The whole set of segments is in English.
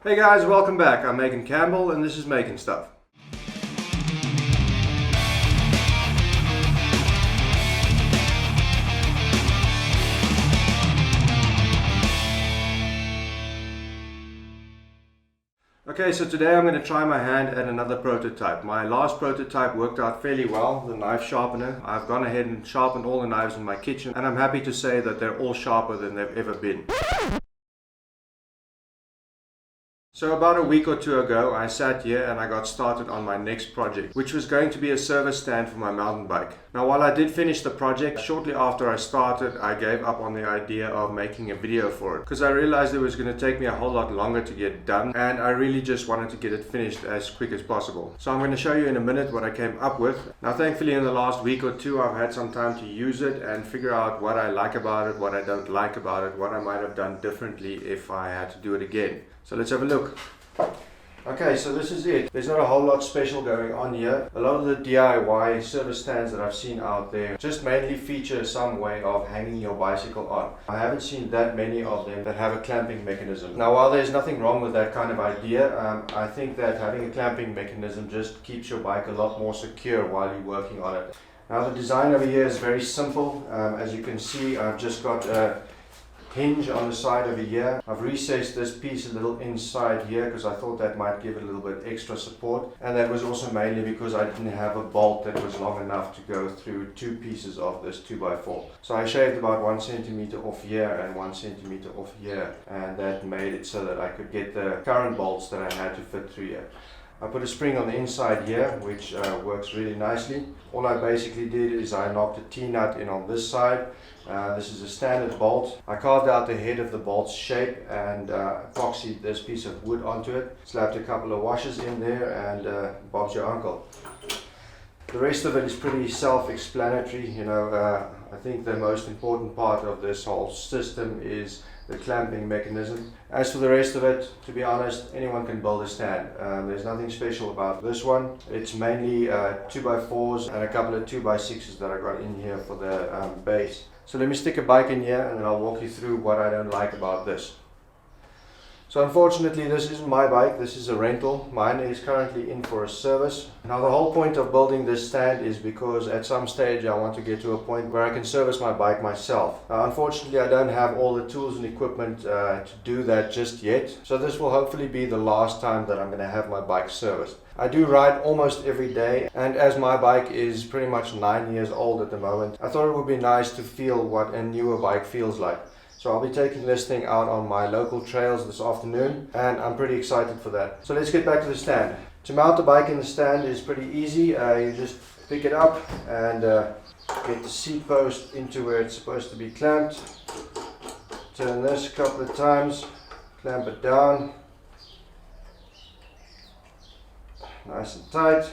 Hey guys, welcome back. I'm Megan Campbell and this is maconSTUFF. Okay, so today I'm going to try my hand at another prototype. My last prototype worked out fairly well, the knife sharpener. I've gone ahead and sharpened all the knives in my kitchen and I'm happy to say that they're all sharper than they've ever been. So about a week or two ago, I sat here and I got started on my next project, which was going to be a service stand for my mountain bike. Now, while I did finish the project, shortly after I started, I gave up on the idea of making a video for it because I realized it was going to take me a whole lot longer to get done and I really just wanted to get it finished as quick as possible. So I'm going to show you in a minute what I came up with. Now, thankfully in the last week or two, I've had some time to use it and figure out what I like about it, what I don't like about it, what I might have done differently if I had to do it again. So let's have a look. Okay, so this is it. There's not a whole lot special going on here. A lot of the DIY service stands that I've seen out there just mainly feature some way of hanging your bicycle on. I haven't seen that many of them that have a clamping mechanism. Now, while there's nothing wrong with that kind of idea, I think that having a clamping mechanism just keeps your bike a lot more secure while you're working on it. Now, the design over here is very simple. As you can see, I've just got a hinge on the side over here. I've recessed this piece a little inside here because I thought that might give it a little bit extra support, and that was also mainly because I didn't have a bolt that was long enough to go through two pieces of this 2x4. So I shaved about 1 centimeter off here and 1 centimeter off here, and that made it so that I could get the current bolts that I had to fit through here. I put a spring on the inside here, which works really nicely. All I basically did is I knocked a T-nut in on this side. This is a standard bolt. I carved out the head of the bolt's shape and epoxied this piece of wood onto it. Slapped a couple of washers in there and Bob's your uncle. The rest of it is pretty self-explanatory. I think the most important part of this whole system is the clamping mechanism. As for the rest of it, to be honest, anyone can build a stand. There's nothing special about this one. It's mainly 2x4s and a couple of 2x6s that I got in here for the base. So let me stick a bike in here and then I'll walk you through what I don't like about this. So unfortunately this isn't my bike, this is a rental. Mine is currently in for a service. Now the whole point of building this stand is because at some stage I want to get to a point where I can service my bike myself. Now unfortunately I don't have all the tools and equipment to do that just yet. So this will hopefully be the last time that I'm going to have my bike serviced. I do ride almost every day, and as my bike is pretty much 9 years old at the moment, I thought it would be nice to feel what a newer bike feels like. So I'll be taking this thing out on my local trails this afternoon and I'm pretty excited for that. So let's get back to the stand. To mount the bike in the stand is pretty easy. You just pick it up and get the seat post into where it's supposed to be clamped. Turn this a couple of times, clamp it down. Nice and tight,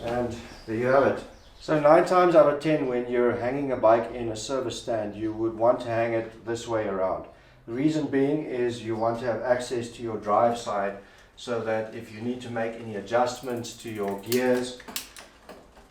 and there you have it. So 9 times out of 10 when you're hanging a bike in a service stand, you would want to hang it this way around. The reason being is you want to have access to your drive side so that if you need to make any adjustments to your gears,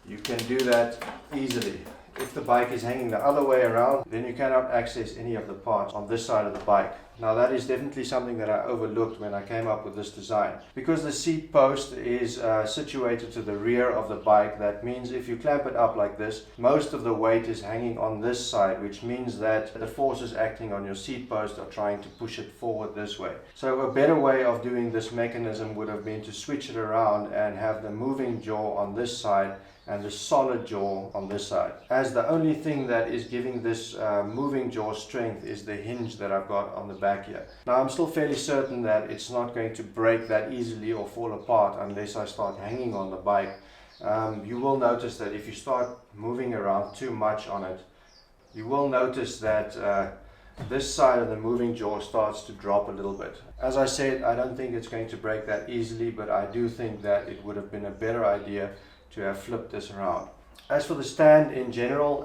you can do that easily. If the bike is hanging the other way around, then you cannot access any of the parts on this side of the bike. Now that is definitely something that I overlooked when I came up with this design. Because the seat post is situated to the rear of the bike, that means if you clamp it up like this, most of the weight is hanging on this side, which means that the forces acting on your seat post are trying to push it forward this way. So a better way of doing this mechanism would have been to switch it around and have the moving jaw on this side and the solid jaw on this side. As the only thing that is giving this moving jaw strength is the hinge that I've got on the back here. Now I'm still fairly certain that it's not going to break that easily or fall apart unless I start hanging on the bike. You will notice that if you start moving around too much on it, you will notice that this side of the moving jaw starts to drop a little bit. As I said, I don't think it's going to break that easily, but I do think that it would have been a better idea to have flipped this around. As for the stand in general,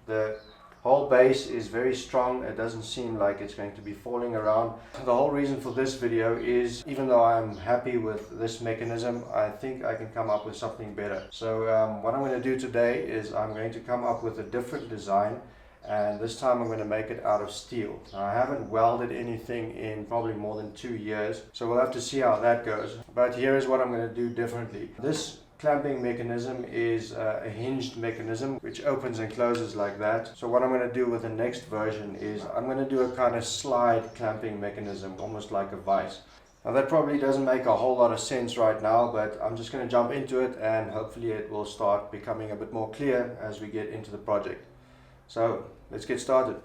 the whole base is very strong. It doesn't seem like it's going to be falling around. The whole reason for this video is, even though I'm happy with this mechanism, I think I can come up with something better. So what I'm going to do today is I'm going to come up with a different design and this time I'm going to make it out of steel. Now, I haven't welded anything in probably more than 2 years, so we'll have to see how that goes. But here is what I'm going to do differently. This clamping mechanism is a hinged mechanism which opens and closes like that. So what I'm going to do with the next version is I'm going to do a kind of slide clamping mechanism, almost like a vise. Now that probably doesn't make a whole lot of sense right now, but I'm just going to jump into it and hopefully it will start becoming a bit more clear as we get into the project. So let's get started.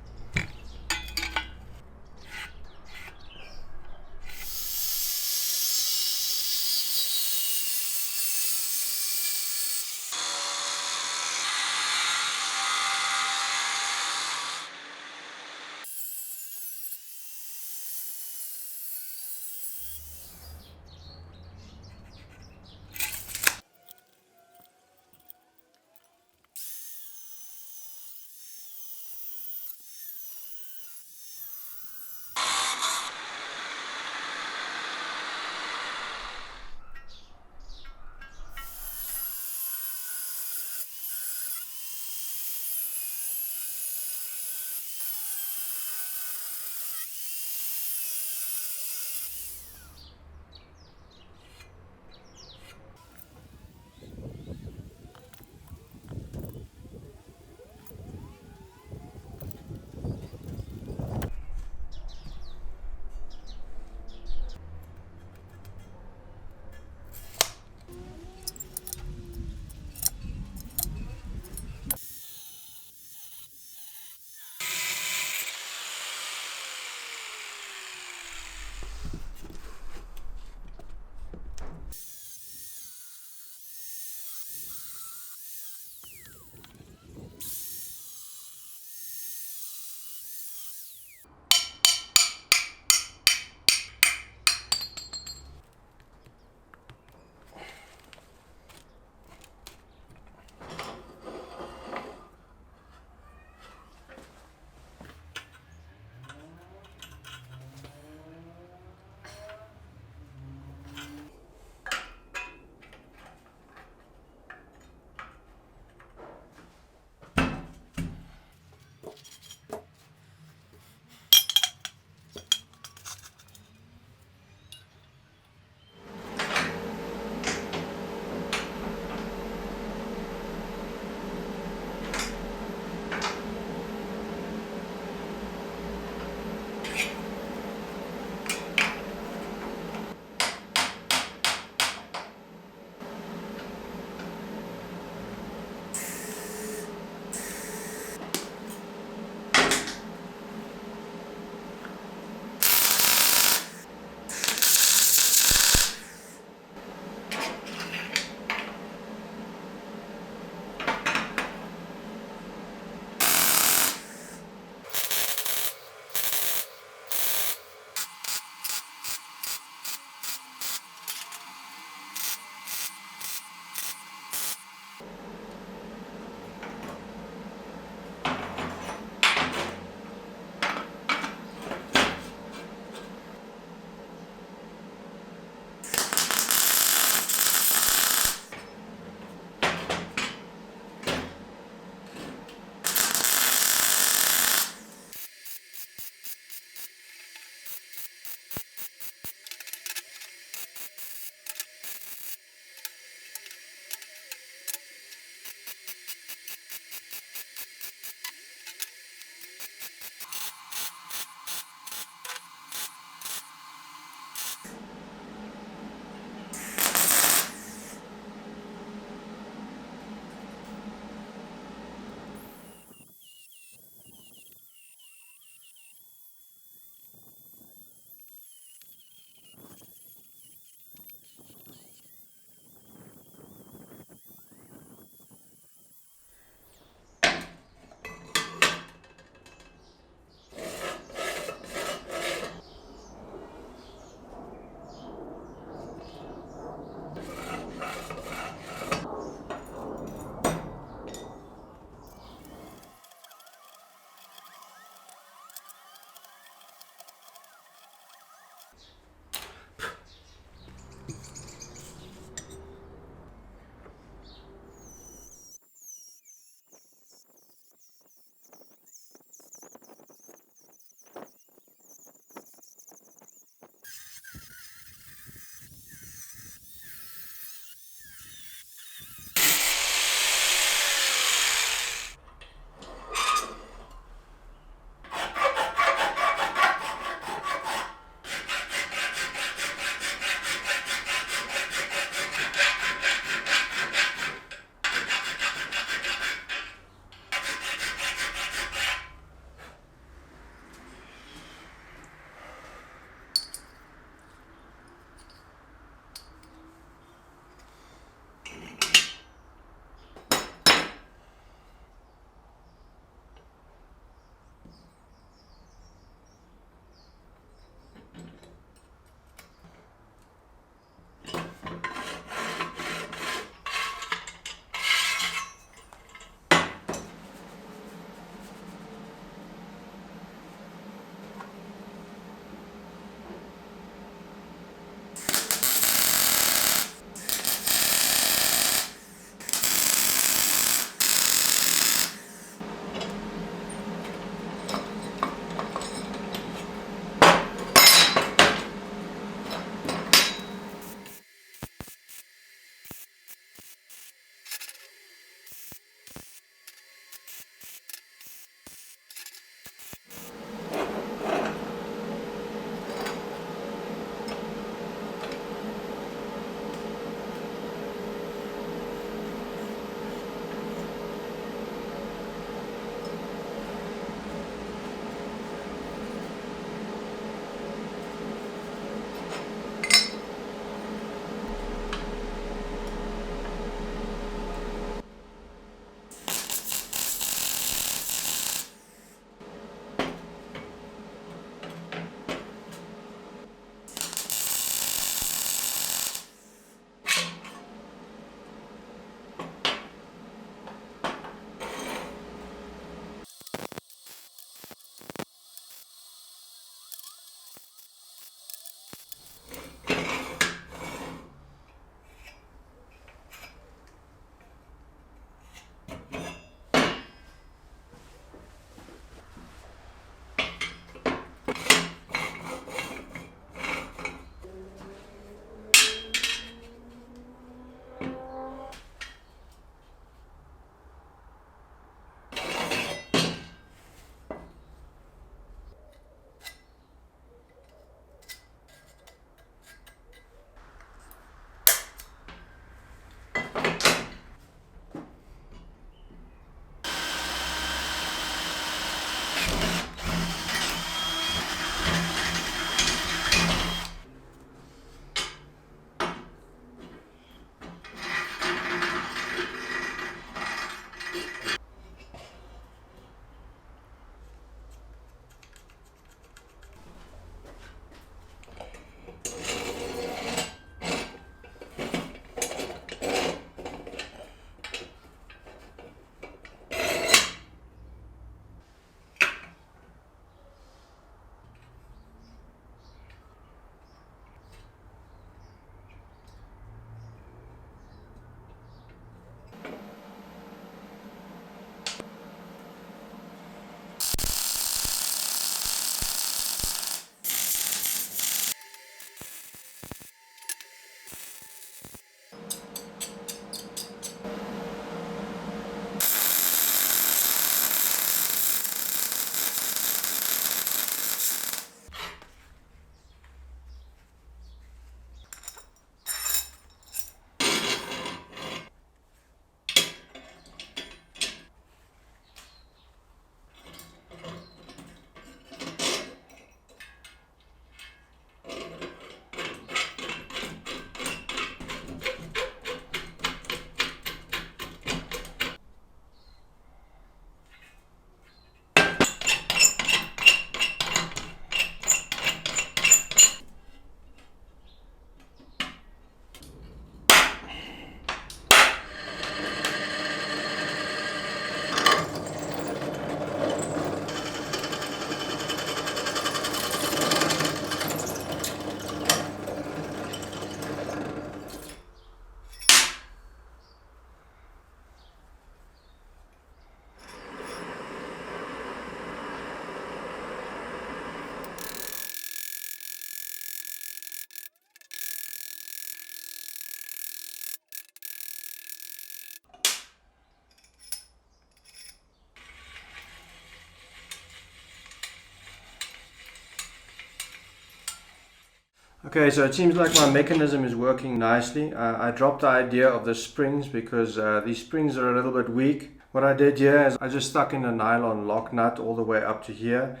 Okay, so it seems like my mechanism is working nicely. I dropped the idea of the springs because these springs are a little bit weak. What I did here is I just stuck in a nylon lock nut all the way up to here,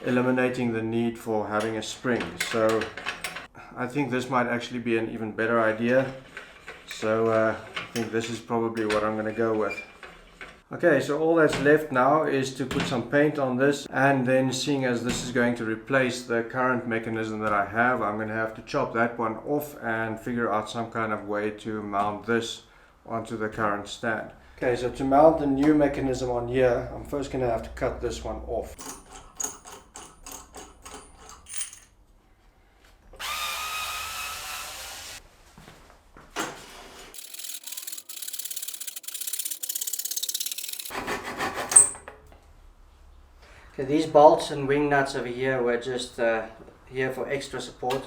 eliminating the need for having a spring. So I think this might actually be an even better idea. So I think this is probably what I'm going to go with. Okay, so all that's left now is to put some paint on this, and then seeing as this is going to replace the current mechanism that I have, I'm going to have to chop that one off and figure out some kind of way to mount this onto the current stand. Okay, so to mount the new mechanism on here, I'm first going to have to cut this one off. Okay, these bolts and wing nuts over here were just here for extra support.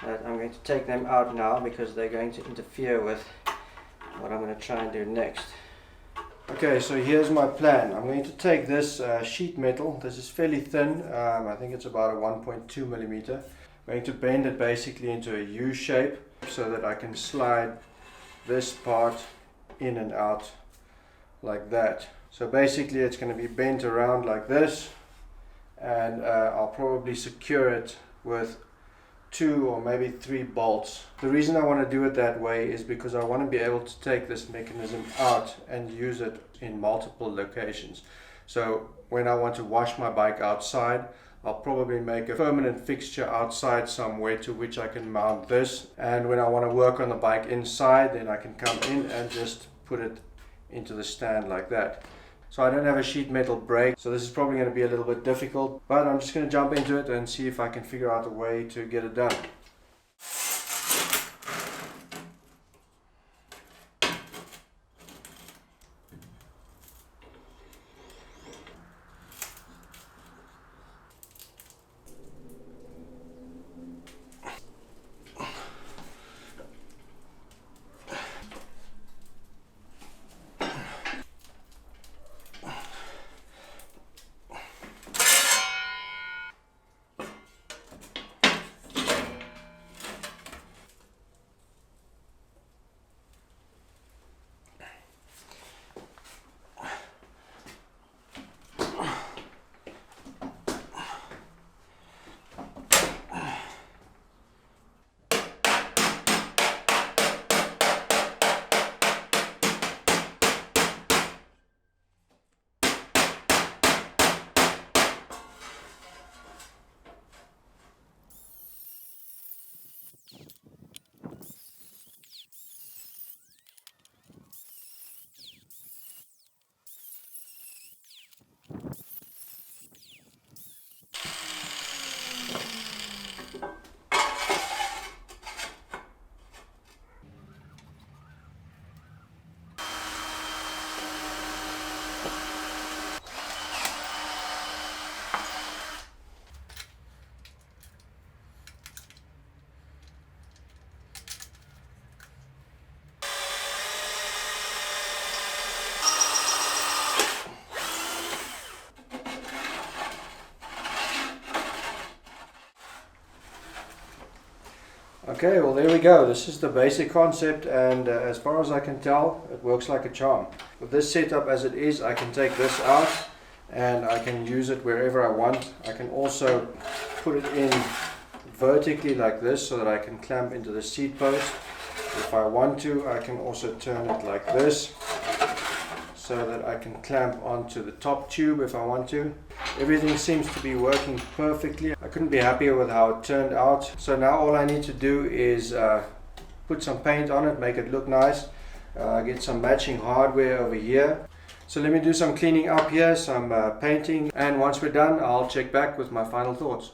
I'm going to take them out now because they're going to interfere with what I'm going to try and do next. Okay, so here's my plan. I'm going to take this sheet metal. This is fairly thin. I think it's about a 1.2 millimeter. I'm going to bend it basically into a U shape so that I can slide this part in and out like that. So basically it's going to be bent around like this, and I'll probably secure it with 2 or maybe 3 bolts. The reason I want to do it that way is because I want to be able to take this mechanism out and use it in multiple locations. So when I want to wash my bike outside, I'll probably make a permanent fixture outside somewhere to which I can mount this, and when I want to work on the bike inside, then I can come in and just put it into the stand like that. So I don't have a sheet metal brake, so this is probably going to be a little bit difficult, but I'm just going to jump into it and see if I can figure out a way to get it done. Okay, well there we go. This is the basic concept, and as far as I can tell, it works like a charm. With this setup as it is, I can take this out and I can use it wherever I want. I can also put it in vertically like this so that I can clamp into the seat post. If I want to, I can also turn it like this so that I can clamp onto the top tube if I want to. Everything seems to be working perfectly. I couldn't be happier with how it turned out. So now all I need to do is put some paint on it, make it look nice, get some matching hardware over here. So let me do some cleaning up here, some painting, and once we're done, I'll check back with my final thoughts.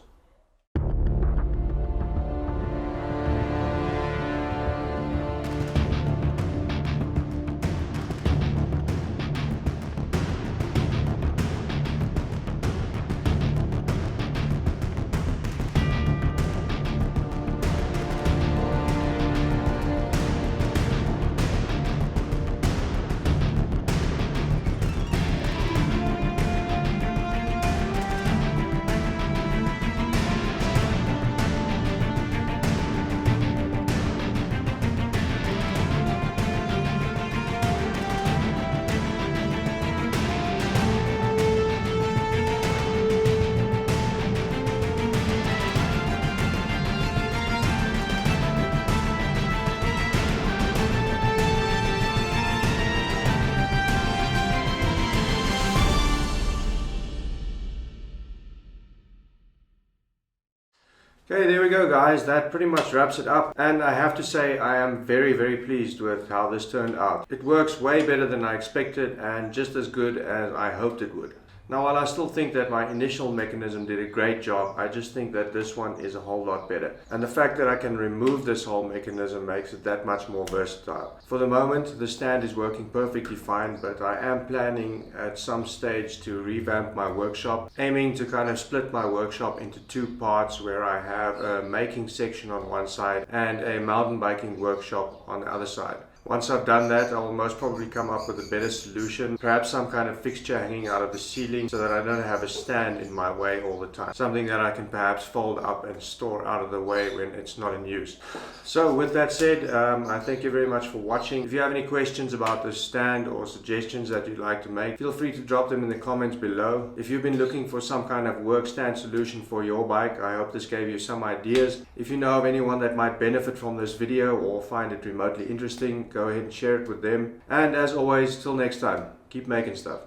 Okay, there we go guys, that pretty much wraps it up, and I have to say I am very pleased with how this turned out. It works way better than I expected and just as good as I hoped it would. Now while I still think that my initial mechanism did a great job, I just think that this one is a whole lot better. And the fact that I can remove this whole mechanism makes it that much more versatile. For the moment, the stand is working perfectly fine, but I am planning at some stage to revamp my workshop, aiming to kind of split my workshop into two parts where I have a making section on one side and a mountain biking workshop on the other side. Once I've done that, I will most probably come up with a better solution, perhaps some kind of fixture hanging out of the ceiling so that I don't have a stand in my way all the time. Something that I can perhaps fold up and store out of the way when it's not in use. So with that said, I thank you very much for watching. If you have any questions about the stand or suggestions that you'd like to make, feel free to drop them in the comments below. If you've been looking for some kind of work stand solution for your bike, I hope this gave you some ideas. If you know of anyone that might benefit from this video or find it remotely interesting, go ahead and share it with them. And as always, till next time, keep making stuff.